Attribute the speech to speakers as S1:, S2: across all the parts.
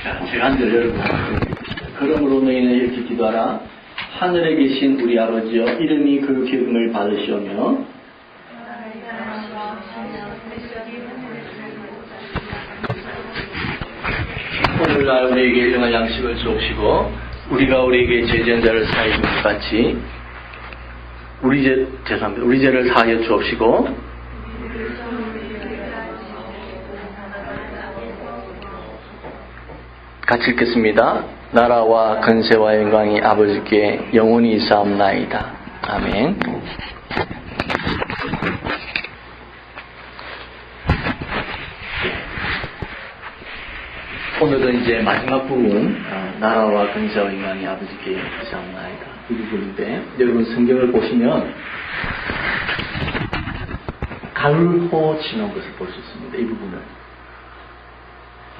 S1: 자, 제가 한 절 여러분. 그러므로 너희는 이렇게 기도하라. 하늘에 계신 우리 아버지여, 이름이 거룩히 여김을 받으시오며, 오늘날 우리에게 일용할 양식을 주옵시고, 우리가 우리에게 죄지은 자를 사하여 준 것 같이 우리 죄를 사하여 주옵시고, 같이 읽겠습니다. 나라와 근세와 영광이 아버지께 영원히 있사옵나이다. 아멘. 오늘은 이제 마지막 부분, 나라와 근세와 영광이 아버지께 있사옵나이다. 이 부분인데, 여러분 성경을 보시면 갈호 지난 것을 볼 수 있습니다. 이 부분을.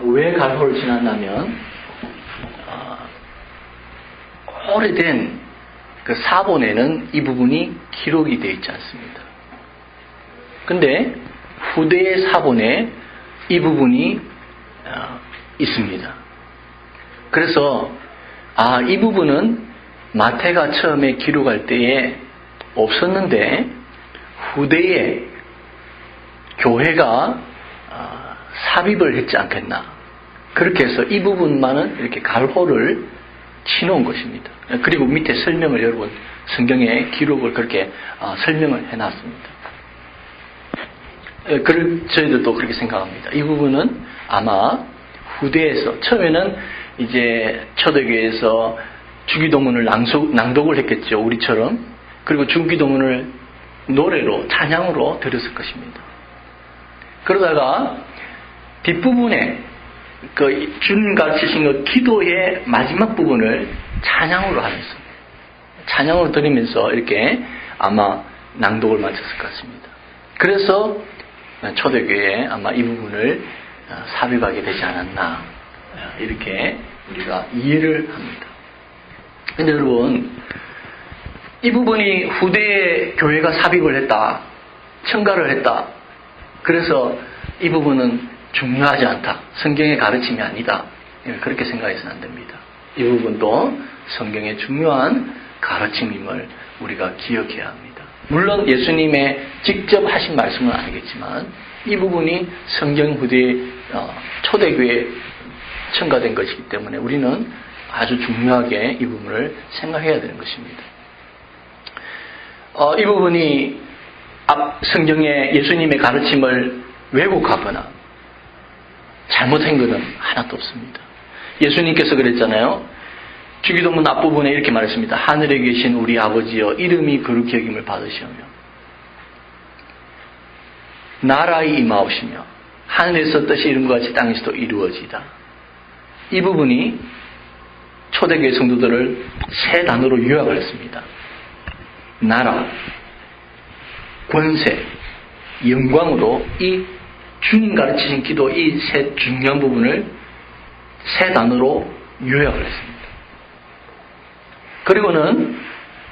S1: 왜 갈호를 지났냐면, 오래된 그 사본에는 이 부분이 기록이 되어 있지 않습니다. 근데 후대의 사본에 이 부분이 있습니다. 그래서 이 부분은 마태가 처음에 기록할 때에 없었는데 후대에 교회가 삽입을 했지 않겠나. 그렇게 해서 이 부분만은 이렇게 갈호를 치놓은 것입니다. 그리고 밑에 설명을 여러분 성경에 기록을 그렇게 설명을 해놨습니다. 저희들도 그렇게 생각합니다. 이 부분은 아마 후대에서 처음에는 이제 초대교회에서 주기도문을 낭독을 했겠죠. 우리처럼. 그리고 주기도문을 노래로 찬양으로 들었을 것입니다. 그러다가 뒷부분에 그 주님 가르치신 그 기도의 마지막 부분을 찬양으로 하면서 찬양으로 들으면서 이렇게 아마 낭독을 마쳤을 것 같습니다. 그래서 초대교회에 아마 이 부분을 삽입하게 되지 않았나 이렇게 우리가 이해를 합니다. 근데 여러분 이 부분이 후대의 교회가 삽입을 했다, 첨가를 했다. 그래서 이 부분은 중요하지 않다. 성경의 가르침이 아니다. 그렇게 생각해서는 안 됩니다. 이 부분도 성경의 중요한 가르침임을 우리가 기억해야 합니다. 물론 예수님의 직접 하신 말씀은 아니겠지만 이 부분이 성경 후대 초대교회에 첨가된 것이기 때문에 우리는 아주 중요하게 이 부분을 생각해야 되는 것입니다. 이 부분이 성경의 예수님의 가르침을 왜곡하거나 잘못한 것은 하나도 없습니다. 예수님께서 그랬잖아요. 주기도문 앞부분에 이렇게 말했습니다. 하늘에 계신 우리 아버지여, 이름이 거룩히 여김을 받으시오며 나라의 임하옵시며 하늘에서 뜻이 이룬 것 같이 땅에서도 이루어지다. 이 부분이 초대교회 성도들을 세 단어로 요약을 했습니다. 나라, 권세, 영광으로 이 주님 가르치신 기도 이 세 중요한 부분을 세 단어로 요약을 했습니다. 그리고는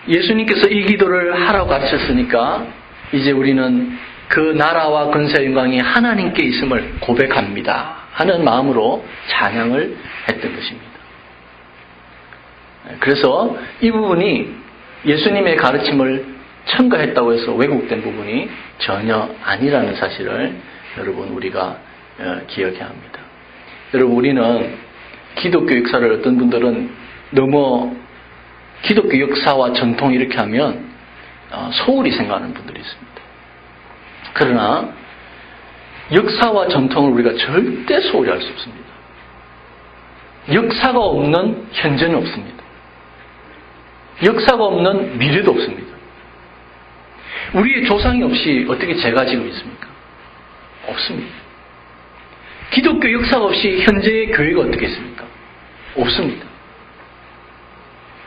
S1: 예수님께서 이 기도를 하라고 가르쳤으니까 이제 우리는 그 나라와 권세 영광이 하나님께 있음을 고백합니다 하는 마음으로 찬양을 했던 것입니다. 그래서 이 부분이 예수님의 가르침을 첨가했다고 해서 왜곡된 부분이 전혀 아니라는 사실을 여러분 우리가 기억해야 합니다. 여러분 우리는 기독교 역사를 어떤 분들은 너무 기독교 역사와 전통 이렇게 하면 소홀히 생각하는 분들이 있습니다. 그러나 역사와 전통을 우리가 절대 소홀히 할 수 없습니다. 역사가 없는 현재는 없습니다. 역사가 없는 미래도 없습니다. 우리의 조상이 없이 어떻게 제가 지금 있습니까? 없습니다. 기독교 역사가 없이 현재의 교회가 어떻게 있습니까? 없습니다.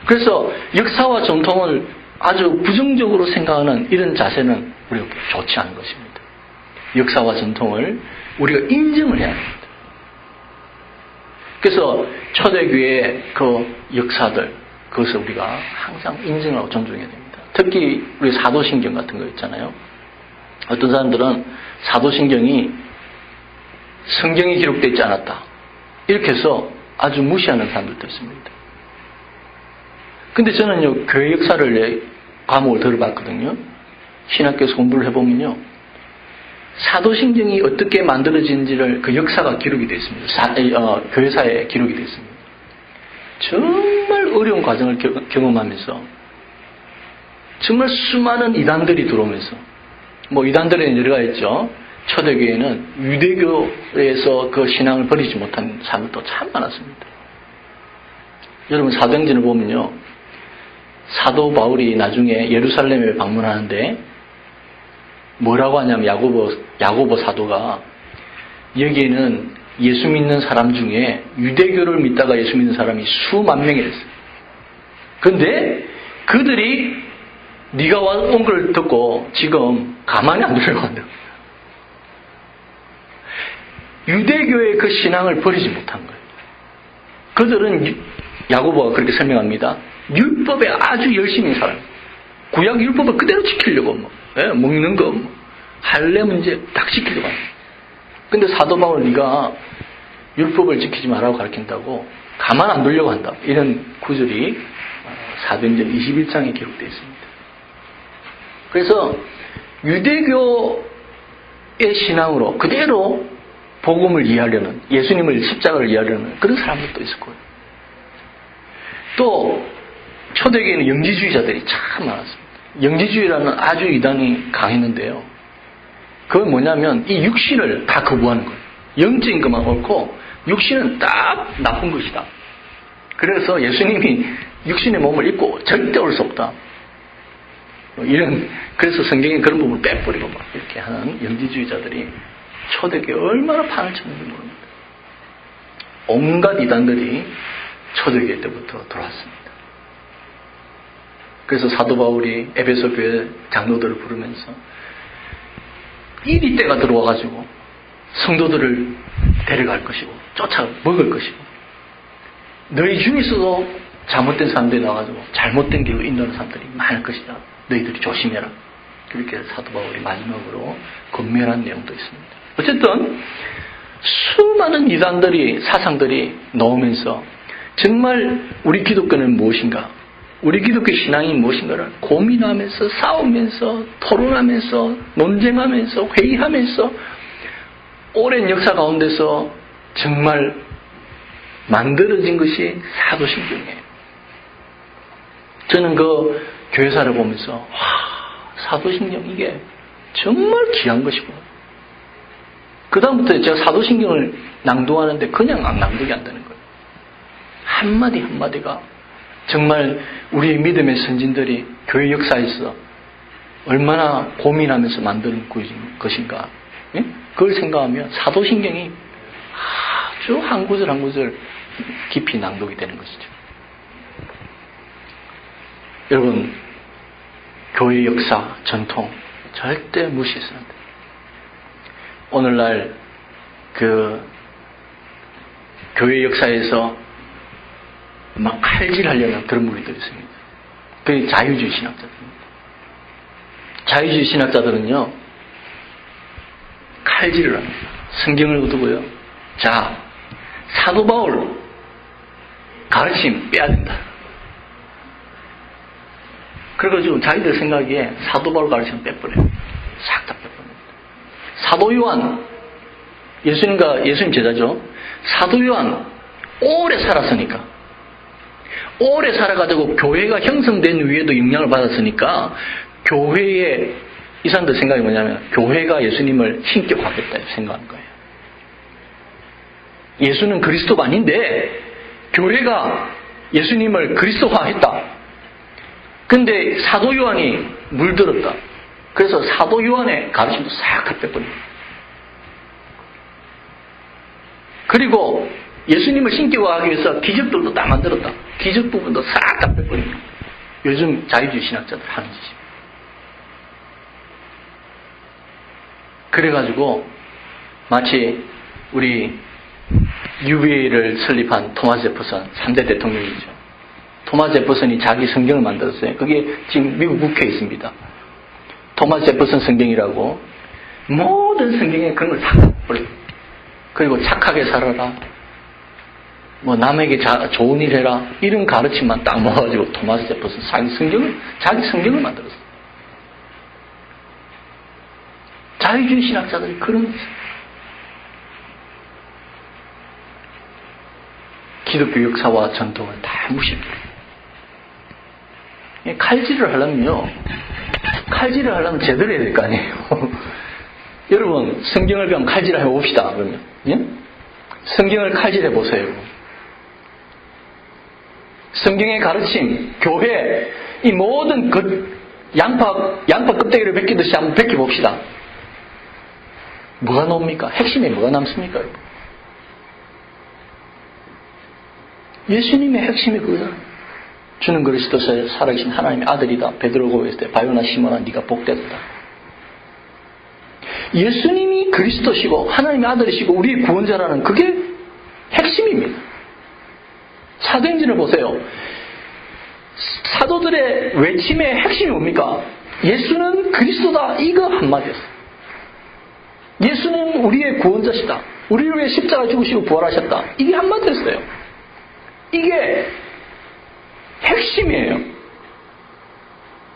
S1: 그래서 역사와 전통을 아주 부정적으로 생각하는 이런 자세는 우리가 좋지 않은 것입니다. 역사와 전통을 우리가 인정을 해야 합니다. 그래서 초대교회의 그 역사들, 그것을 우리가 항상 인정하고 존중해야 됩니다. 특히 우리 사도신경 같은 거 있잖아요. 어떤 사람들은 사도신경이 성경에 기록되어 있지 않았다. 이렇게 해서 아주 무시하는 사람들도 있습니다. 근데 저는요, 교회 역사를 과목을 들어봤거든요. 신학교에서 공부를 해보면요, 사도신경이 어떻게 만들어진지를 그 역사가 기록이 되어 있습니다. 교회사에 기록이 되어 있습니다. 정말 어려운 과정을 경험하면서 정말 수많은 이단들이 들어오면서, 뭐 이단들은 여러 가지 있죠. 초대교회는 유대교에서 그 신앙을 버리지 못한 사람들도 참 많았습니다. 여러분 사도행전을 보면요, 사도 바울이 나중에 예루살렘에 방문하는데 뭐라고 하냐면 야고보 사도가 여기에는 예수 믿는 사람 중에 유대교를 믿다가 예수 믿는 사람이 수만 명이 됐어요. 그런데 그들이 네가 온 걸 듣고 지금 가만히 안 두려고 한다. 유대교의 그 신앙을 버리지 못한 거예요. 그들은 야고보가 그렇게 설명합니다. 율법에 아주 열심히 살아요. 구약 율법을 그대로 지키려고 먹는 거 할례 문제 딱 지키려고 합니다. 근데 사도 바울 네가 율법을 지키지 말라고 가르친다고 가만 안 두려고 한다. 이런 구절이 사도행전 21장에 기록되어 있습니다. 그래서 유대교의 신앙으로 그대로 복음을 이해하려는, 예수님을 십자가를 이해하려는 그런 사람들도 있을 거예요. 또 초대교회는 영지주의자들이 참 많았습니다. 영지주의라는 아주 이단이 강했는데요. 그건 뭐냐면 이 육신을 다 거부하는 거예요. 영적인 것만 옳고 육신은 딱 나쁜 것이다. 그래서 예수님이 육신의 몸을 입고 절대 올 수 없다. 그래서 성경에 그런 부분을 빼버리고 막 이렇게 하는 영지주의자들이 초대교회 얼마나 판을 쳤는지 모릅니다. 온갖 이단들이 초대교회 때부터 들어왔습니다. 그래서 사도 바울이 에베소 교회 장로들을 부르면서 이리 때가 들어와가지고 성도들을 데려갈 것이고 쫓아 먹을 것이고 너희 중에서도 잘못된 사람들이 나와가지고 잘못된 길로 인도하는 사람들이 많을 것이다. 너희들이 조심해라. 그렇게 사도 바울이 마지막으로 권면한 내용도 있습니다. 어쨌든 수많은 이단들이 사상들이 나오면서 정말 우리 기독교는 무엇인가, 우리 기독교 신앙이 무엇인가를 고민하면서 싸우면서 토론하면서 논쟁하면서 회의하면서 오랜 역사 가운데서 정말 만들어진 것이 사도신경이에요. 저는 그 교회사를 보면서 와, 사도신경 이게 정말 귀한 것이구나. 그 다음부터 제가 사도신경을 낭독하는데 그냥 낭독이 안 되는 거예요. 한마디 한마디가 정말 우리의 믿음의 선진들이 교회 역사에서 얼마나 고민하면서 만든 것인가. 예? 그걸 생각하면 사도신경이 아주 한 구절 한 구절 깊이 낭독이 되는 것이죠. 여러분, 교회 역사, 전통 절대 무시해서는 안 돼요. 오늘날 그 교회 역사에서 막 칼질하려는 그런 무리들이 있습니다. 그게 자유주의 신학자들입니다. 자유주의 신학자들은요, 칼질을 합니다. 성경을 두고요. 자, 사도 바울 가르침 빼야 된다. 그래가지고 자기들 생각에 사도 바울 가르침 빼버려요. 싹 다 빼버립니다. 사도 요한, 예수님 제자죠. 사도 요한 오래 살았으니까, 오래 살아가지고 교회가 형성된 위에도 영향을 받았으니까 교회에 이 사람들 생각이 뭐냐면 교회가 예수님을 신격화하겠다 생각하는 거예요. 예수는 그리스도가 아닌데 교회가 예수님을 그리스도화했다. 근데 사도 요한이 물들었다. 그래서 사도 요한의 가르침도 싹 다 빼버립니다. 그리고 예수님을 신격화하기 위해서 기적들도 다 만들었다. 기적 부분도 싹 다 빼버립니다. 요즘 자유주의 신학자들 하는 짓입니다. 그래가지고 마치 우리 UBA를 설립한 토마스 제퍼슨 3대 대통령이죠. 토마스 제퍼슨이 자기 성경을 만들었어요. 그게 지금 미국 국회에 있습니다. 토마스 제퍼슨 성경이라고 모든 성경에 그런 걸 다 버려요. 그리고 착하게 살아라. 뭐 남에게 좋은 일 해라 이런 가르침만 딱 모아가지고 토마스 제퍼슨 자기 성경을 만들었어요. 자유주의 신학자들이 그런 기독교 역사와 전통을 다 무시합니다. 칼질을 하려면 제대로 해야 될 거 아니에요. 여러분 성경을 그냥 칼질을 해봅시다. 그러면 예? 성경을 칼질해 보세요. 성경의 가르침, 교회, 이 모든 양파 껍데기를 벗기듯이 한번 벗겨봅시다. 뭐가 나옵니까? 핵심에 뭐가 남습니까? 여러분? 예수님의 핵심이 그거잖아요. 주는 그리스도서 살아계신 하나님의 아들이다. 베드로가 했을 때 바요나 시몬아 네가 복되었다. 예수님이 그리스도시고 하나님의 아들이시고 우리의 구원자라는 그게 핵심입니다. 사도행전을 보세요. 사도들의 외침의 핵심이 뭡니까? 예수는 그리스도다. 이거 한마디였어요. 예수는 우리의 구원자시다. 우리를 위해 십자가 죽으시고 부활하셨다. 이게 한마디였어요. 이게 핵심이에요.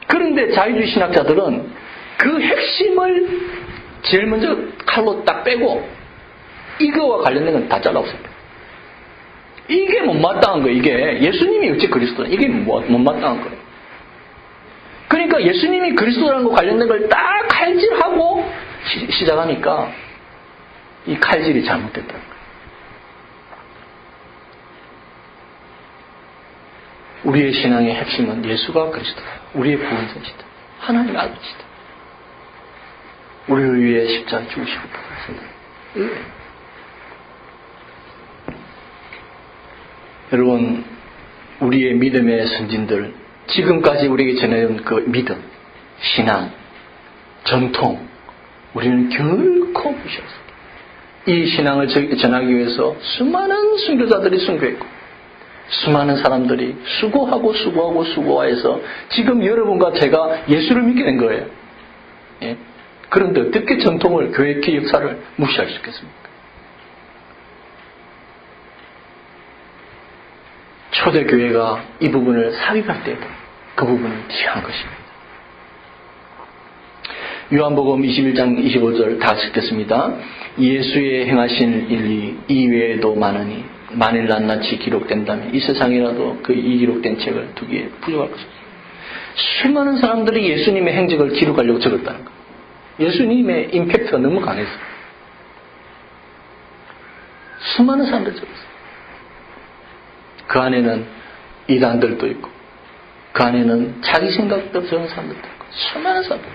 S1: 그런데 자유주의 신학자들은 그 핵심을 제일 먼저 칼로 딱 빼고 이거와 관련된 건 다 잘라없습니다. 이게 못마땅한 거예요. 이게 예수님이 어찌 그리스도냐. 이게 못마땅한 거예요. 그러니까 예수님이 그리스도라는 거 관련된 걸 딱 칼질하고 시작하니까 이 칼질이 잘못됐다는 거예요. 우리의 신앙의 핵심은 예수가 그리스도다. 우리의 구원자시다. 하나님의 아들이시다. 우리를 위해 십자가에 죽으시고 부활하신다. 여러분, 우리의 믿음의 선진들, 지금까지 우리에게 전해온 그 믿음, 신앙, 전통, 우리는 결코 무시했습니다. 이 신앙을 전하기 위해서 수많은 선교자들이 순교했고, 수많은 사람들이 수고해서 지금 여러분과 제가 예수를 믿게 된 거예요. 예? 그런데 어떻게 전통을, 교회의 역사를 무시할 수 있겠습니까? 초대교회가 이 부분을 삽입할 때도 그 부분을 취한 것입니다. 요한복음 21장 25절 다 읽겠습니다. 예수의 행하신 일이 이외에도 많으니 만일 낱낱이 기록된다면 이 세상이라도 이 기록된 책을 두기에 부족할 것입니다. 수많은 사람들이 예수님의 행적을 기록하려고 적었다는 거예요. 예수님의 임팩트가 너무 강했어요. 수많은 사람들이 적었어요. 그 안에는 이단들도 있고 그 안에는 자기 생각대로 적은 사람들도 있고 수많은 사람들.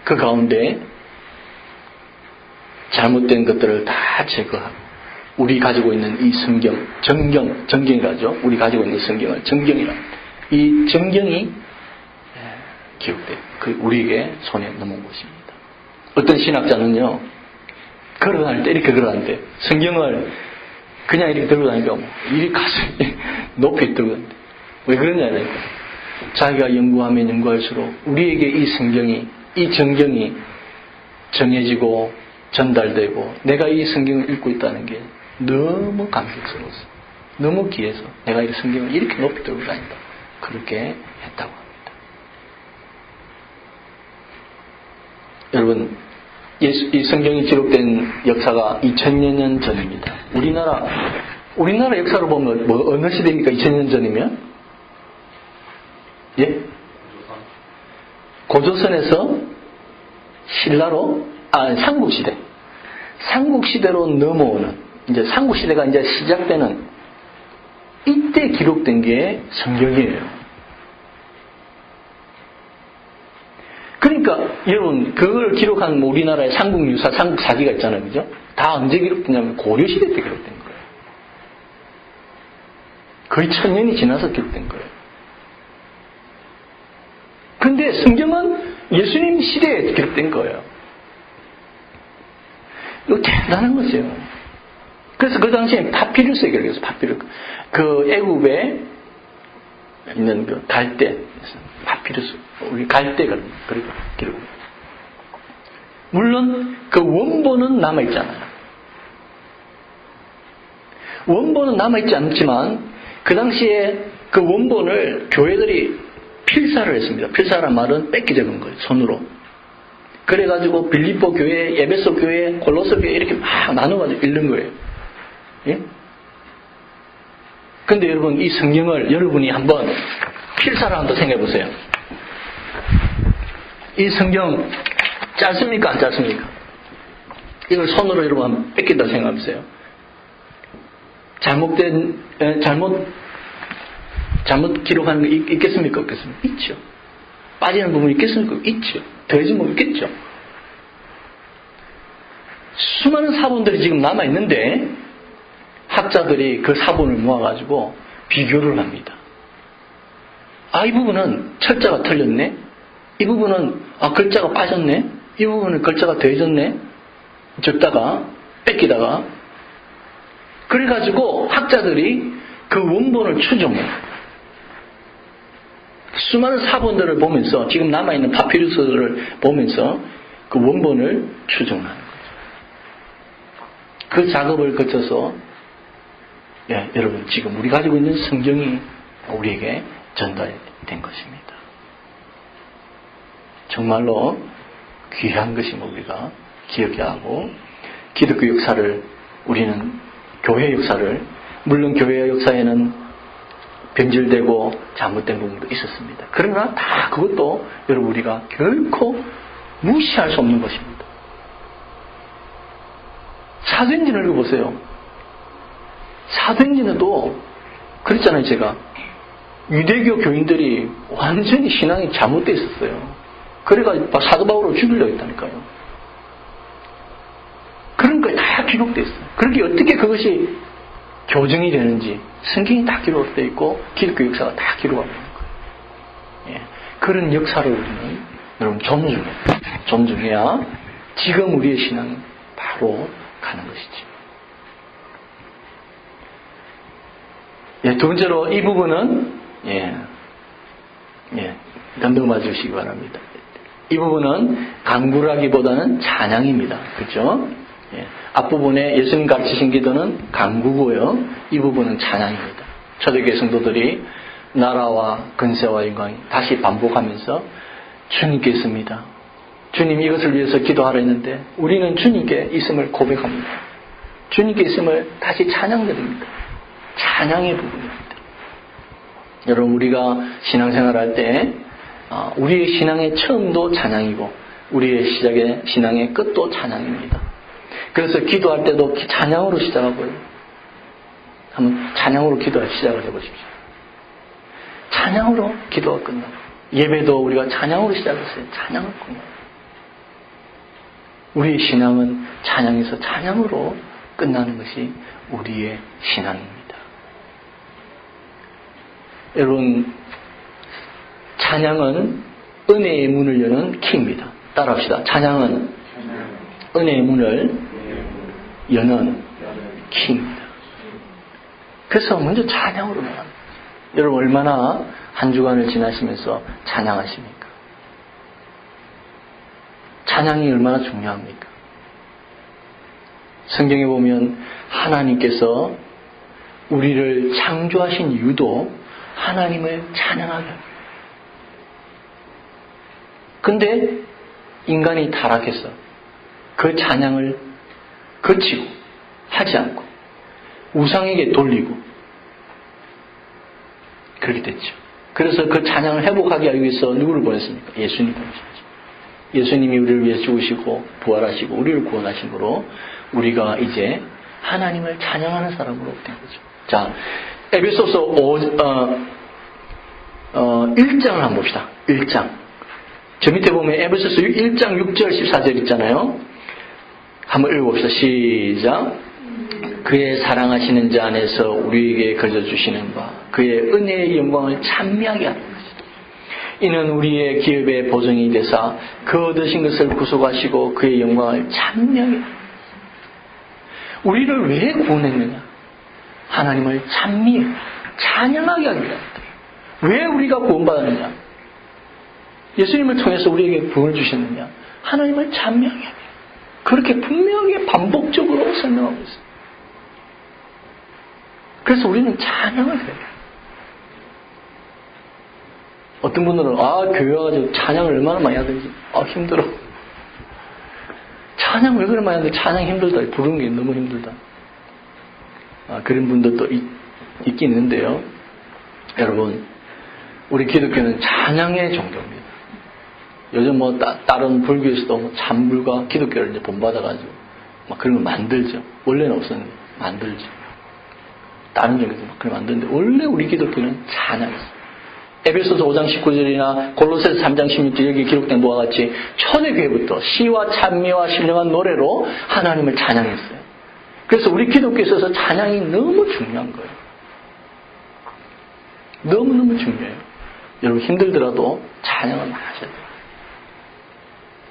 S1: 그 가운데 잘못된 것들을 다 제거하고 우리 가지고 있는 이 성경, 정경이라죠. 우리 가지고 있는 성경을 정경이라. 이 정경이 기록돼요. 우리에게 손에 넘어온 것입니다. 어떤 신학자는요, 걸어다닐 때 이렇게 걸어다니는데 성경을 그냥 이렇게 들고 다니니까 이리 가슴이 높이 들거든요. 왜 그러냐니까 자기가 연구하면 연구할수록 우리에게 이 성경이, 이 정경이 정해지고 전달되고 내가 이 성경을 읽고 있다는 게 너무 감격스러웠어요. 너무 귀해서 내가 이 성경을 이렇게 높이 들고 다닌다. 그렇게 했다고 합니다. 여러분, 이 성경이 기록된 역사가 2000여 년 전입니다. 우리나라 역사로 보면 어느 시대입니까? 2000년 전이면? 예? 고조선에서 신라로, 삼국시대. 삼국시대로 넘어오는, 이제 삼국시대가 이제 시작되는 이때 기록된 게 성경이에요. 그러니까 여러분 그걸 기록한 우리나라의 삼국유사, 삼국사기가 있잖아요. 그죠? 다 언제 기록됐냐면 고려시대 때 기록된 거예요. 거의 1000년이 지나서 기록된 거예요. 근데 성경은 예수님 시대에 기록된 거예요. 이거 대단한 거죠. 그래서 그 당시에 파피루스에 기록했어요. 파피루스. 그 애굽에 있는 그 갈대, 파피루스. 우리 갈대가 그리고 기록. 물론 그 원본은 남아 있잖아요. 원본은 남아있지 않지만 그 당시에 그 원본을 교회들이 필사를 했습니다. 필사란 말은 뺏기 적은 거예요. 손으로. 그래가지고 빌립보 교회, 에베소 교회, 골로새 교회 이렇게 막 나눠가지고 읽는 거예요. 예? 근데 여러분 이 성경을 여러분이 한번 필사를 한번 생각해 보세요. 이 성경 짧습니까? 안 짧습니까? 이걸 손으로 여러분 한번 뺏긴다 생각해 보세요. 잘못 기록하는 거 있겠습니까? 없겠습니까? 있죠. 빠지는 부분이 있겠습니까? 있죠. 더해진 부분이 있겠죠. 수많은 사본들이 지금 남아있는데 학자들이 그 사본을 모아가지고 비교를 합니다. 이 부분은 철자가 틀렸네? 이 부분은 글자가 빠졌네? 이 부분은 글자가 더해졌네? 적다가 뺏기다가 그래가지고 학자들이 그 원본을 추정해요. 수많은 사본들을 보면서 지금 남아있는 파피루스를 보면서 그 원본을 추정하는 거죠. 그 작업을 거쳐서 여러분 지금 우리 가지고 있는 성경이 우리에게 전달된 것입니다. 정말로 귀한 것임을 우리가 기억해야 하고 기독교 역사를 우리는 교회 역사를 물론 교회 역사에는 변질되고 잘못된 부분도 있었습니다. 그러나 다 그것도 여러분 우리가 결코 무시할 수 없는 것입니다. 사도행전을 읽어보세요. 사도행전에도 그랬잖아요. 제가 유대교 교인들이 완전히 신앙이 잘못되어 있었어요. 그래가지고 사도 바울을 죽이려고 했다니까요. 그런 거 다 기록되어 있어요. 그렇게 어떻게 그것이 교정이 되는지 성경이 다 기록되어 있고 기독교 역사가 다 기록하고 있는 거예요. 그런 역사를 우리는 여러분 존중해야 지금 우리의 신앙이 바로 가는 것이죠. 두 번째로 이 부분은 넘어가 주시기 바랍니다. 이 부분은 강구라기보다는 찬양입니다. 그렇죠? 앞부분에 예수님 가르치신 기도는 강구고요. 이 부분은 찬양입니다. 초대교회 성도들이 나라와 근세와 영광이 다시 반복하면서 주님께 있습니다. 주님 이것을 위해서 기도하라 했는데 우리는 주님께 있음을 고백합니다. 주님께 있음을 다시 찬양드립니다. 찬양의 부분입니다. 여러분 우리가 신앙생활할 때 우리의 신앙의 처음도 찬양이고 우리의 시작의 신앙의 끝도 찬양입니다. 그래서 기도할 때도 찬양으로 시작하고요. 한번 찬양으로 기도할 시작을 해보십시오. 찬양으로 기도가 끝나고 예배도 우리가 찬양으로 시작했어요. 찬양을 끝나고 우리의 신앙은 찬양에서 찬양으로 끝나는 것이 우리의 신앙입니다. 여러분 찬양은 은혜의 문을 여는 키입니다. 따라합시다. 찬양은 은혜의 문을 여는 키입니다. 그래서 먼저 찬양으로 나갑니다. 여러분 얼마나 한 주간을 지나시면서 찬양하십니까? 찬양이 얼마나 중요합니까? 성경에 보면 하나님께서 우리를 창조하신 이유도 하나님을 찬양하게 합니다. 근데 인간이 타락해서 그 찬양을 거치고 하지 않고 우상에게 돌리고 그렇게 됐죠. 그래서 그 찬양을 회복하게 하기 위해서 누구를 보냈습니까? 예수님 보내셨죠. 예수님이 우리를 위해 죽으시고 부활하시고 우리를 구원하심으로 우리가 이제 하나님을 찬양하는 사람으로 된 거죠. 자, 에베소서 1장을 한번 봅시다. 1장. 저 밑에 보면 에베소서 1장 6절 14절 있잖아요. 한번 읽어봅시다. 시작. 그의 사랑하시는 자 안에서 우리에게 거저주시는 바 그의 은혜의 영광을 찬미하게 하는 것이다. 이는 우리의 기업의 보증이 되사 그 얻으신 것을 구속하시고 그의 영광을 찬미하게 하는 것이다. 우리를 왜 구원했느냐? 하나님을 찬양하게 하기 위함이다. 왜 우리가 구원받았느냐? 예수님을 통해서 우리에게 구원을 주셨느냐? 하나님을 찬미하게 하기 위함. 그렇게 분명하게 반복적으로 설명하고 있습니다. 그래서 우리는 찬양을 해요. 어떤 분들은 교회 와가지고 찬양을 얼마나 많이 하든지 힘들어. 찬양 왜 그래 많이 하는데 찬양 힘들다. 부르는 게 너무 힘들다. 그런 분들도 있긴 있는데요. 여러분, 우리 기독교는 찬양의 종교입니다. 요즘 다른 불교에서도 찬불과 기독교를 이제 본받아가지고 막 그런 걸 만들죠. 원래는 없었는데 만들죠. 다른 종교에서 막 그걸 만드는데 원래 우리 기독교는 찬양이었어요. 에베소서 5장 19절이나 골로새서 3장 16절 여기 기록된 바와 같이 초대교회부터 시와 찬미와 신령한 노래로 하나님을 찬양했어요. 그래서 우리 기독교에 있어서 찬양이 너무 중요한 거예요. 너무너무 중요해요. 여러분 힘들더라도 찬양을 하셔야 돼요.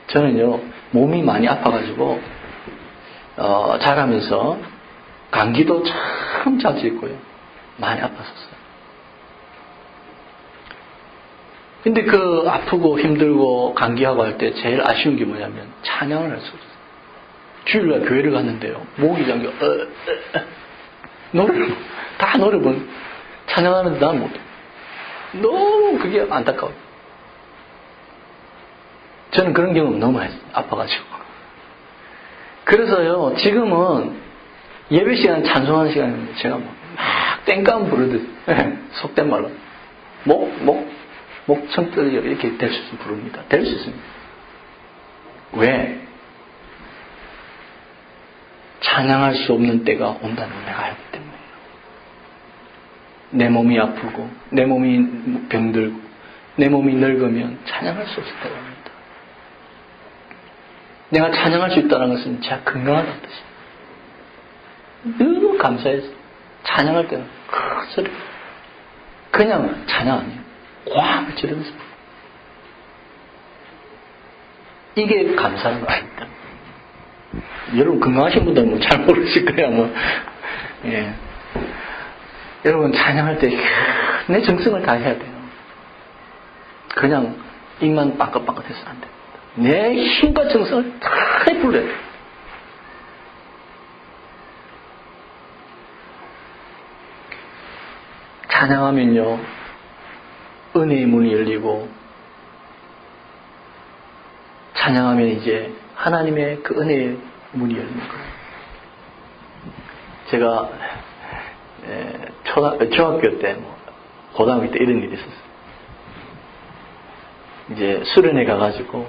S1: 저는요 몸이 많이 아파가지고 자라면서 감기도 참 자주 있고요. 많이 아팠었어요. 근데 그 아프고 힘들고 감기하고 할 때 제일 아쉬운 게 뭐냐면 찬양을 할 수 없어요. 주일날 교회를 갔는데요. 목이 잠겨 노래를 다 노래 부르는 찬양하는데 난 못해. 너무 그게 안타까워요. 저는 그런 경험 너무 많이 했어요. 아파가지고. 그래서요 지금은 예배 시간 찬송하는 시간인데 제가 막 땡깡 부르듯 속된 말로 목청 떨려 이렇게 될 수 있으면 부릅니다. 될 수 있습니다. 왜? 찬양할 수 없는 때가 온다는 걸 내가 알기 때문에요. 내 몸이 아프고 내 몸이 병들고 내 몸이 늙으면 찬양할 수 없을 때가 옵니다. 내가 찬양할 수 있다는 것은 제가 건강하다는 뜻이에요. 너무 감사해서 찬양할 때는 큰 소리 그냥 찬양 아니에요. 꽉 지르면서 이게 감사한 거 아닙니다. 여러분 건강하신 분들은 잘 모르실 거야 예. 여러분 찬양할 때 내 정성을 다해야 돼요. 그냥 입만 빵긋빵긋해서 안 됩니다. 내 힘과 정성을 다 불러야 돼요. 찬양하면요 은혜의 문이 열리고 찬양하면 이제 하나님의 그 은혜의 문이 열리는 거예요. 제가 중학교 때 고등학교 때 이런 일이 있었어요. 이제 수련회 가가지고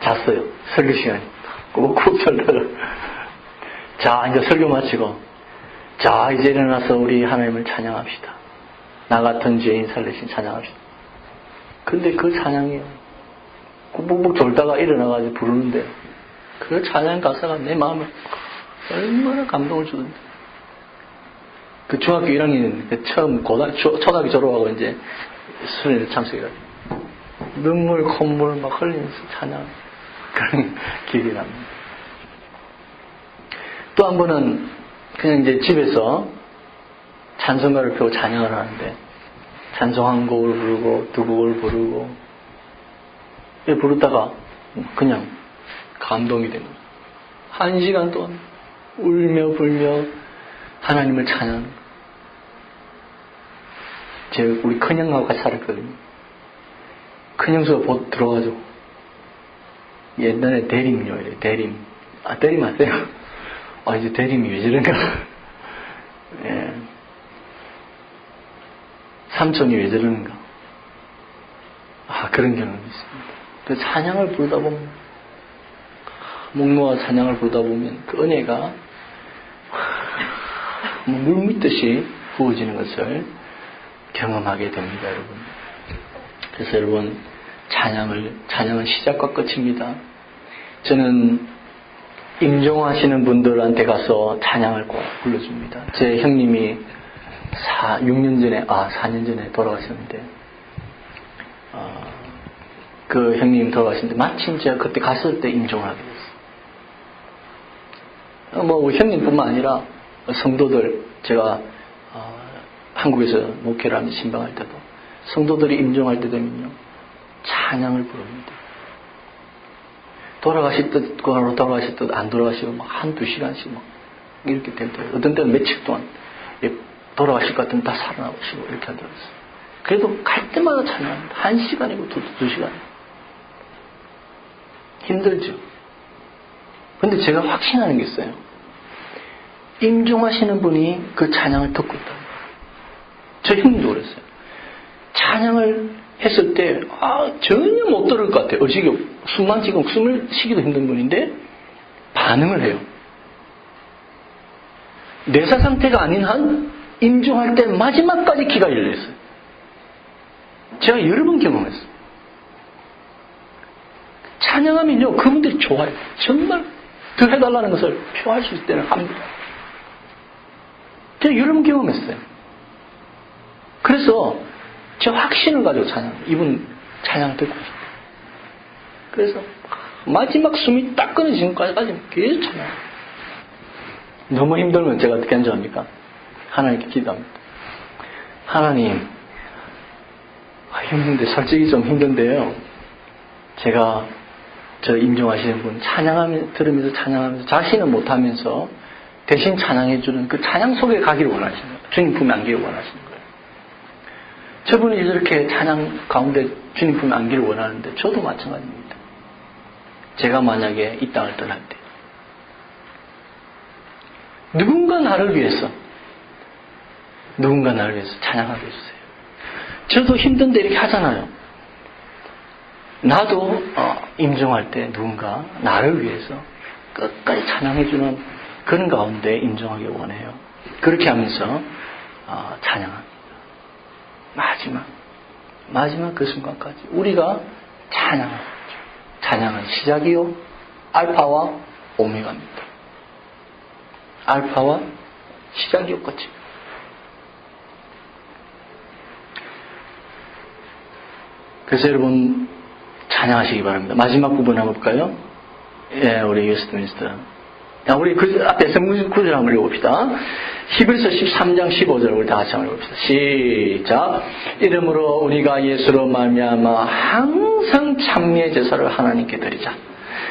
S1: 잤어요. 설교 시간에 꾹꾹 졸다가 자 이제 설교 마치고 자 이제 일어나서 우리 하나님을 찬양합시다. 나 같은 죄인 살리신 찬양합시다. 근데 그 찬양이 꾹꾹 졸다가 일어나가지고 부르는데 그 찬양 가사가 내 마음에 얼마나 감동을 주던데. 그 중학교 1학년 처음 초등학교 졸업하고 이제 수련회 참석해가지고 눈물 콧물 막 흘리면서 찬양 그런 기억이 납니다. 또 한 번은 그냥 이제 집에서 찬송가를 펴고 찬양을 하는데 찬송 한 곡을 부르고 두 곡을 부르고 부르다가 그냥 감동이 되는 거예요. 1시간 동안 울며 불며 하나님을 찬양. 우리 큰형하고 같이 살았거든요. 큰형수가 들어가지고 옛날에 대림요 이래 대림. 대림 아세요? 이제 대림이 왜 저런가? 예. 삼촌이 왜 저러는가? 그런 경험이 있습니다. 그 찬양을 부르다 보면 목 놓아 찬양을 부르다 보면 그 은혜가 물 믿듯이 부어지는 것을 경험하게 됩니다, 여러분. 그래서 여러분 찬양은 시작과 끝입니다. 저는 임종하시는 분들한테 가서 찬양을 꼭 불러줍니다. 제 형님이 4년 전에 돌아가셨는데 그 형님 돌아가셨는데 마침 제가 그때 갔을 때 임종을 하게 됐어요. 우리 형님뿐만 아니라 성도들 제가 한국에서 목회를 하면서 신방할 때도 성도들이 임종할 때 되면요 찬양을 부릅니다. 돌아가실 듯 안 돌아가시고 막 한두 시간씩 막 이렇게 될 때, 어떤 때는 며칠 동안 돌아가실 것 같으면 다 살아나오시고 이렇게 하더라고요. 그래도 갈 때마다 찬양합니다. 1시간이고 2시간. 힘들죠. 근데 제가 확신하는 게 있어요. 임종하시는 분이 그 찬양을 듣고 있다. 저 형님도 그랬어요. 찬양을 했을 때 전혀 못 들을 것 같아요. 숨만 지금 숨을 쉬기도 힘든 분인데 반응을 해요. 뇌사 상태가 아닌 한 임종할 때 마지막까지 귀가 열려있어요. 제가 여러 번 경험했어요. 찬양하면요, 그분들이 좋아요. 정말 더 해달라는 것을 표할 수 있을 때는 합니다. 제가 여러 번 경험했어요. 그래서 제가 확신을 가지고 찬양합니다. 이분 찬양을 듣고 싶어요. 그래서 마지막 숨이 딱 끊어지는 것까지 계속 찬양합니다. 너무 힘들면 제가 어떻게 하는지 압니까? 하나님께 기도합니다. 하나님, 힘든데 솔직히 좀 힘든데요. 제가 저 임종하시는 분 들으면서 찬양하면서 자신은 못하면서 대신 찬양해주는 그 찬양 속에 가기를 원하시는 거예요. 주님 품에 안기를 원하시는 거예요. 저분이 이렇게 찬양 가운데 주님 품에 안기를 원하는데 저도 마찬가지입니다. 제가 만약에 이 땅을 떠날 때 누군가 나를 위해서 찬양하게 해주세요. 저도 힘든데 이렇게 하잖아요. 나도 임종할 때 누군가 나를 위해서 끝까지 찬양해주는 그런 가운데 임종하기 원해요. 그렇게 하면서 찬양합니다. 마지막 그 순간까지 우리가 찬양하죠. 찬양은 시작이요 알파와 오메가입니다. 알파와 시작이요 끝이요. 그래서 여러분 찬양하시기 바랍니다. 마지막 부분 한번 볼까요? 예, 우리 웨스트민스터. 우리 그 앞에 성경 구절 한번 읽어봅시다. 히브리서 13장 15절 우리 다 같이 한번 읽어봅시다. 시작. 이러므로 우리가 예수로 말미암아 항상 찬미의 제사를 하나님께 드리자.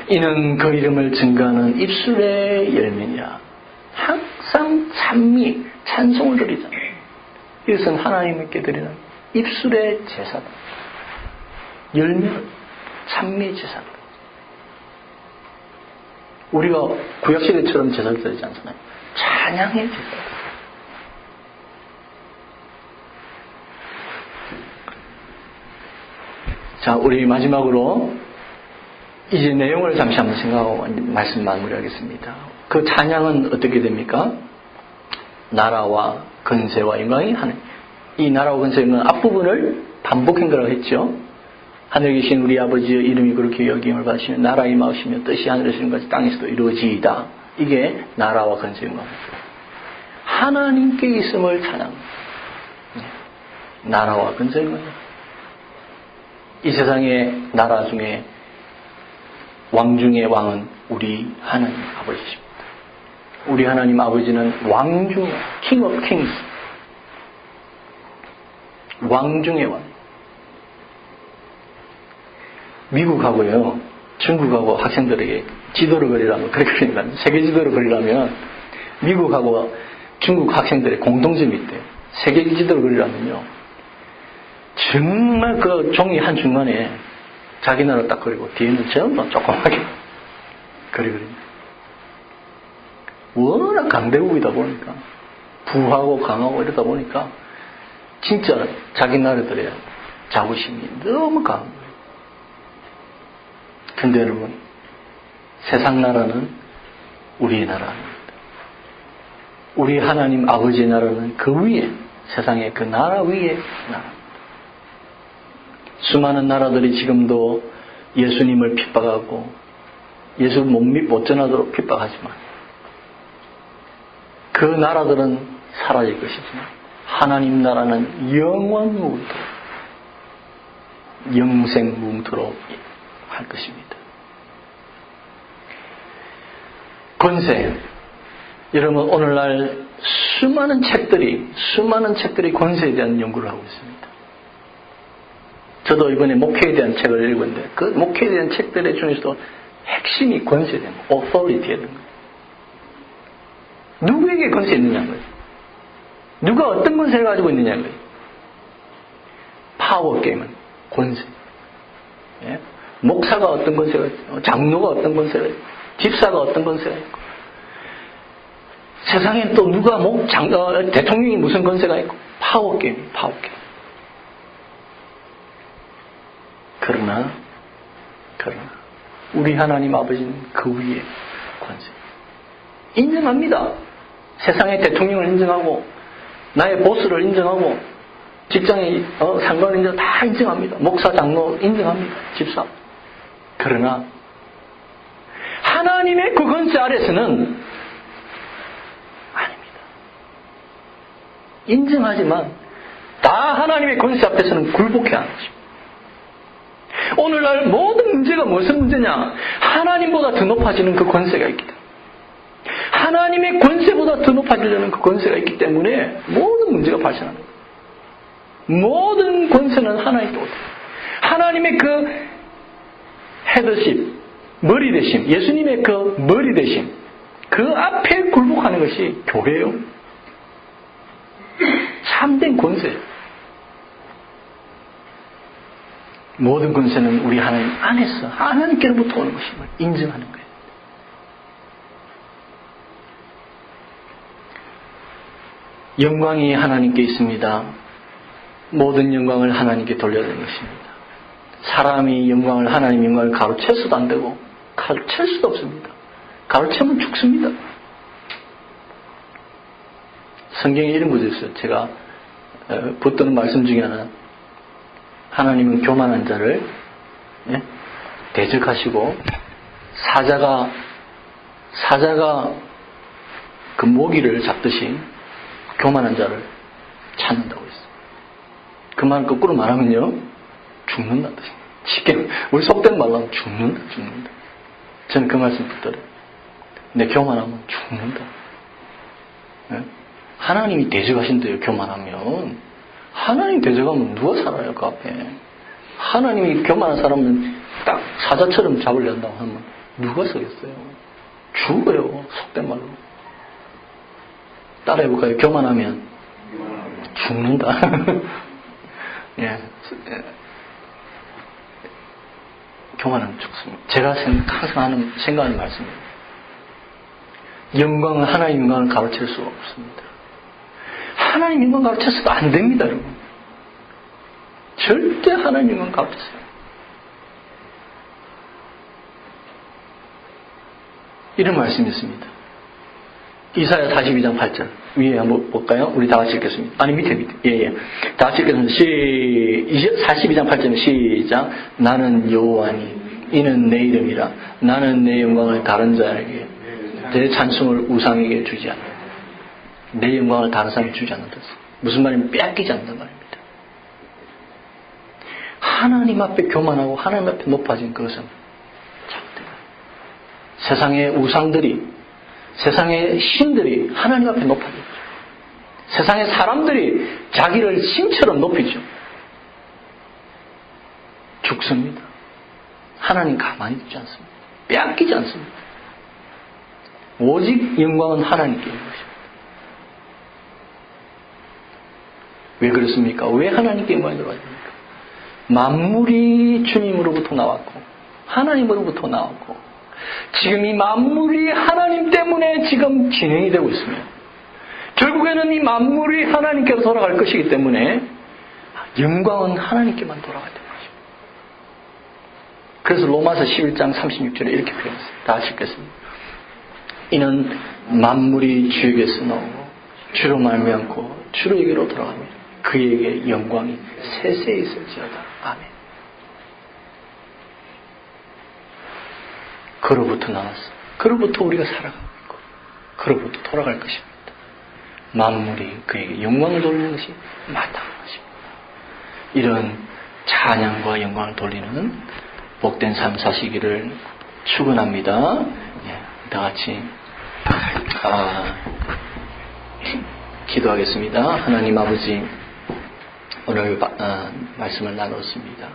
S1: 이는 그 이름을 증거하는 입술의 열매니라. 항상 찬송을 드리자. 이것은 하나님께 드리는 입술의 제사다. 열매는 찬미의 제사다. 우리가 구약시대처럼 제사를 드리지 않잖아요. 찬양의 제사. 자, 우리 마지막으로 이제 내용을 잠시 한번 생각하고 말씀 마무리하겠습니다. 그 찬양은 어떻게 됩니까? 나라와 건세와 영광이 하나님. 이 나라와 건세와 영광 앞부분을 반복한 거라고 했죠. 하늘에 계신 우리 아버지의 이름이 그렇게 여김을 받으시며 나라에 임하시며 뜻이 하늘에서 이룬 같이 땅에서도 이루어지이다. 이게 나라와 건세와 영광. 하나님께 있음을 찬양합니다. 나라와 건세와 영광. 이 세상의 나라 중에 왕 중의 왕은 우리 하나님 아버지십니다. 우리 하나님 아버지는 왕 중의 킹 오브 킹스, 왕 중의 왕. 미국하고요, 중국하고 학생들에게 지도를 그리라면, 그렇게 그립니다. 세계 지도를 그리려면 미국하고 중국 학생들의 공통점이 있대요. 세계 지도를 그리려면요, 정말 그 종이 한 중간에 자기 나라 딱 그리고 뒤에는 전부 조그맣게 그립니다. 워낙 강대국이다 보니까, 부하고 강하고 이러다 보니까 진짜 자기 나라들의 자부심이 너무 강한 거예요. 근데 여러분, 세상 나라는 우리의 나라입니다. 우리 하나님 아버지의 나라는 그 위에, 세상의 그 나라 위에 나라입니다. 수많은 나라들이 지금도 예수님을 핍박하고 예수 못 전하도록 핍박하지만 그 나라들은 사라질 것이지만 하나님 나라는 영원무궁토록 영생무궁토록 할 것입니다. 권세. 여러분, 오늘날 수많은 책들이 권세에 대한 연구를 하고 있습니다. 저도 이번에 목회에 대한 책을 읽었는데 그 목회에 대한 책들의 중에서도 핵심이 권세에 대한 authority에 대한 거예요. 누구에게 권세 있느냐는 거예요. 누가 어떤 권세를 가지고 있느냐는 거예요. 파워 게임은 권세. 예? 목사가 어떤 권세가 있고, 장로가 어떤 권세가 있고, 집사가 어떤 권세가 있고, 세상엔 또 누가 대통령이 무슨 권세가 있고, 파워 게임, 파워 게임. 그러나 우리 하나님 아버지는 그 위에 권세 인정합니다. 세상의 대통령을 인정하고 나의 보스를 인정하고 직장의 상관을 인정 다 인정합니다. 목사, 장로 인정합니다. 집사. 그러나 하나님의 그 권세 아래서는 아닙니다. 인정하지만 다 하나님의 권세 앞에서는 굴복해야 하는 것입니다. 오늘날 모든 문제가 무슨 문제냐? 하나님보다 더 높아지는 그 권세가 있기 때문에, 하나님의 권세보다 더 높아지려는 그 권세가 있기 때문에 모든 문제가 발생하는 거예요. 모든 권세는 하나님께 오다. 하나님의 그 헤드십, 머리 대심, 예수님의 그 머리 대심, 그 앞에 굴복하는 것이 교회예요. 참된 권세예요. 모든 권세는 우리 하나님 안에서 하나님께로부터 오는 것임을 인정하는 거예요. 영광이 하나님께 있습니다. 모든 영광을 하나님께 돌려야 되는 것입니다. 사람이 하나님 영광을 가로챌 수도 안 되고 가로챌 수도 없습니다. 가로채면 죽습니다. 성경에 이런 구절이 있어요. 제가 붙드는 말씀 중에 하나, 하나님은 교만한 자를 대적하시고 사자가 그 모기를 잡듯이 교만한 자를 찾는다고 했어요. 그 말을 거꾸로 말하면요, 죽는다는 뜻입니다. 쉽게 우리 속된 말로 하면 죽는다. 저는 그 말씀 붙들어요. 근데 교만하면 죽는다. 하나님이 대적하신대요. 교만하면 하나님 대적하면 누가 살아요? 그 앞에 하나님이 교만한 사람은 딱 사자처럼 잡으려고 하면 누가 서겠어요? 죽어요. 속된 말로. 따라해볼까요? 교만하면 죽는다. 예. 교만하면 죽습니다. 제가 항상 생각하는 말씀입니다. 영광은 하나님 영광을 가로챌 수가 없습니다. 하나님 영광 가르쳤어도 안 됩니다, 여러분. 절대 하나님 영광 가르쳤어요. 이런 말씀이 있습니다. 이사야 42장 8절. 위에 한번 볼까요? 우리 다 같이 읽겠습니다. 아니, 밑에. 예. 다 같이 읽겠습니다. 42장 8절은 시작. 나는 여호와니, 이는 내 이름이라. 나는 내 영광을 다른 자에게, 내 찬송을 우상에게 주지 않는다. 내 영광을 다른 사람에게 주지 않는다. 무슨 말이냐면 빼앗기지 않는단 말입니다. 하나님 앞에 교만하고 하나님 앞에 높아진 그것은 잘못된 거예요. 세상의 우상들이, 세상의 신들이 하나님 앞에 높아지죠. 세상의 사람들이 자기를 신처럼 높이죠. 죽습니다. 하나님 가만히 두지 않습니다. 빼앗기지 않습니다. 오직 영광은 하나님께 있는 것입니다. 왜 그렇습니까? 왜 하나님께 영광이 들어가야 됩니까? 만물이 주님으로부터 나왔고 하나님으로부터 나왔고 지금 이 만물이 하나님 때문에 지금 진행이 되고 있으며 결국에는 이 만물이 하나님께로 돌아갈 것이기 때문에 영광은 하나님께만 돌아가야 되는 것입니다. 그래서 로마서 11장 36절에 이렇게 표현했어요. 다 같이 읽겠습니다. 이는 만물이 주에게서 나오고 주로 말미암고 주로에게로 돌아갑니다. 그에게 영광이 세세히 있을지어다. 아멘. 그로부터 나왔어. 그로부터 우리가 살아가고 있고 그로부터 돌아갈 것입니다. 만물이 그에게 영광을 돌리는 것이 마땅한 것입니다. 이런 찬양과 영광을 돌리는 복된 삶 사시기를 축원합니다. 예, 다 같이 기도하겠습니다. 하나님 아버지, 오늘 말씀을 나눴습니다.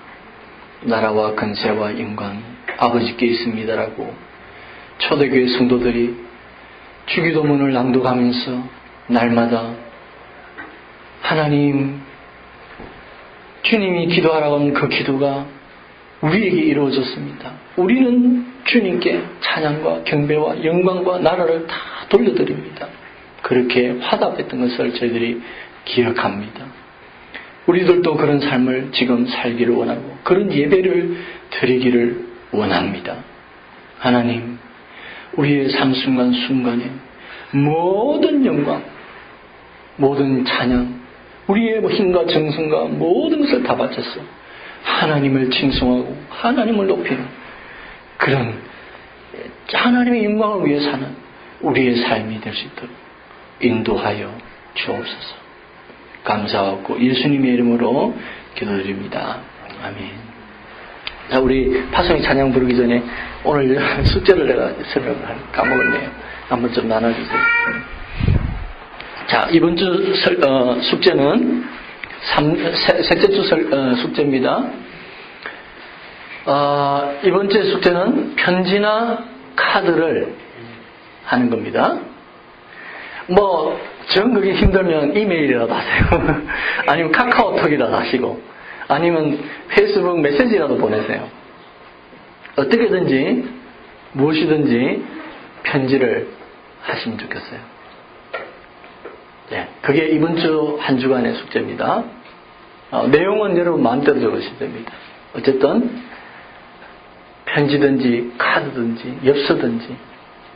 S1: 나라와 근세와 영광 아버지께 있습니다라고 초대교회 성도들이 주기도문을 낭독하면서 날마다 하나님, 주님이 기도하라고 하는 그 기도가 우리에게 이루어졌습니다. 우리는 주님께 찬양과 경배와 영광과 나라를 다 돌려드립니다. 그렇게 화답했던 것을 저희들이 기억합니다. 우리들도 그런 삶을 지금 살기를 원하고 그런 예배를 드리기를 원합니다. 하나님, 우리의 삶 순간순간에 모든 영광, 모든 찬양, 우리의 힘과 정성과 모든 것을 다 바쳐서 하나님을 칭송하고 하나님을 높이는 그런 하나님의 영광을 위해 사는 우리의 삶이 될 수 있도록 인도하여 주옵소서. 감사하고 예수님의 이름으로 기도드립니다. 아멘. 자, 우리 파송의 찬양 부르기 전에 오늘 숙제를 내가 설명을 까먹었네요. 한번 좀 나눠주세요. 자, 이번 주 숙제는 셋째 주 숙제입니다. 이번 주의 숙제는 편지나 카드를 하는 겁니다. 정 그게 힘들면 이메일이라도 하세요. 아니면 카카오톡이라도 하시고, 아니면 페이스북 메시지라도 보내세요. 어떻게든지, 무엇이든지 편지를 하시면 좋겠어요. 네, 그게 이번 주 한 주간의 숙제입니다. 내용은 여러분 마음대로 적으시면 됩니다. 어쨌든, 편지든지, 카드든지, 엽서든지,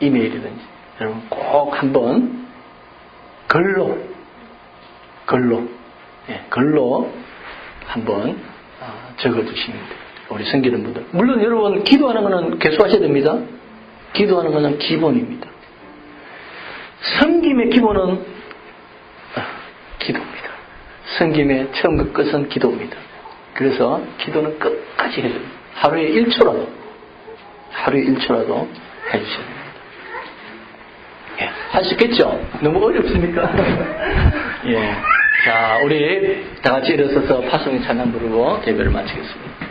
S1: 이메일이든지, 여러분 꼭 한번 글로 한번 적어주시면 돼요. 우리 섬기는 분들. 물론 여러분 기도하는 것은 계속하셔야 됩니다. 기도하는 것은 기본입니다. 섬김의 기본은 기도입니다. 섬김의 처음과 끝은 기도입니다. 그래서 기도는 끝까지 해야 됩니다. 하루에 1초라도 해주셔야 됩니다. 예, 할 수 있겠죠? 너무 어렵습니까? 예. 자, 우리 다 같이 일어서서 파송의 찬양 부르고 예배를 마치겠습니다.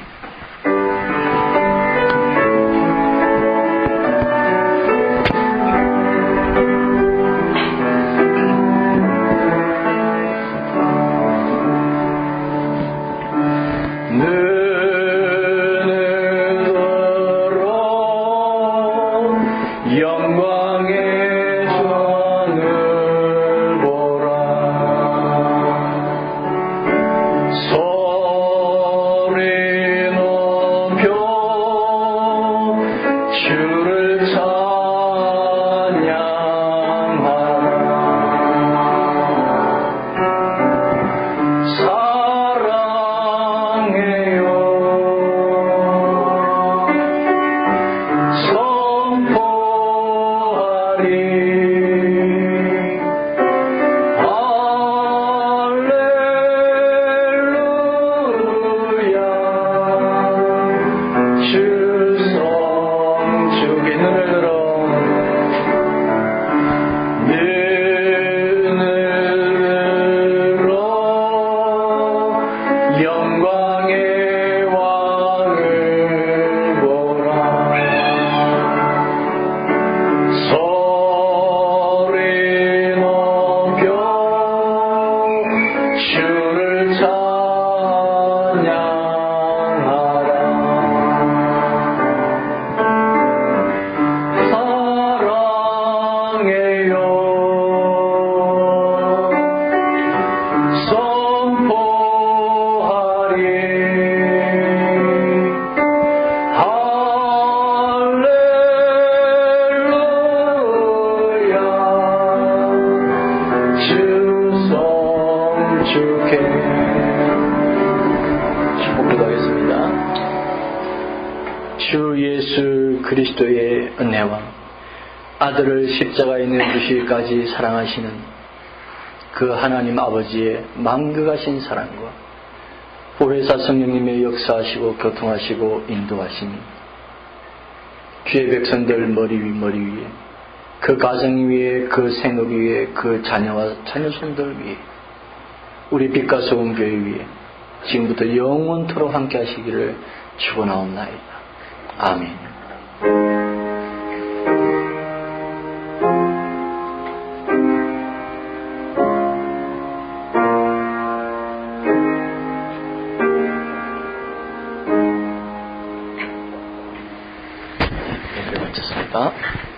S1: 주 예수 그리스도의 은혜와 아들을 십자가에 내주시기까지 사랑하시는 그 하나님 아버지의 만극하신 사랑과 보혜사 성령님의 역사하시고 교통하시고 인도하심이 주의 백성들 머리 위에 그 가정 위에 그 생업 위에 그 자녀와 자녀손들 위에 우리 빛과 소금 교회 위에 지금부터 영원토록 함께 하시기를 축원하옵나이다. 아멘. 하겠습니다.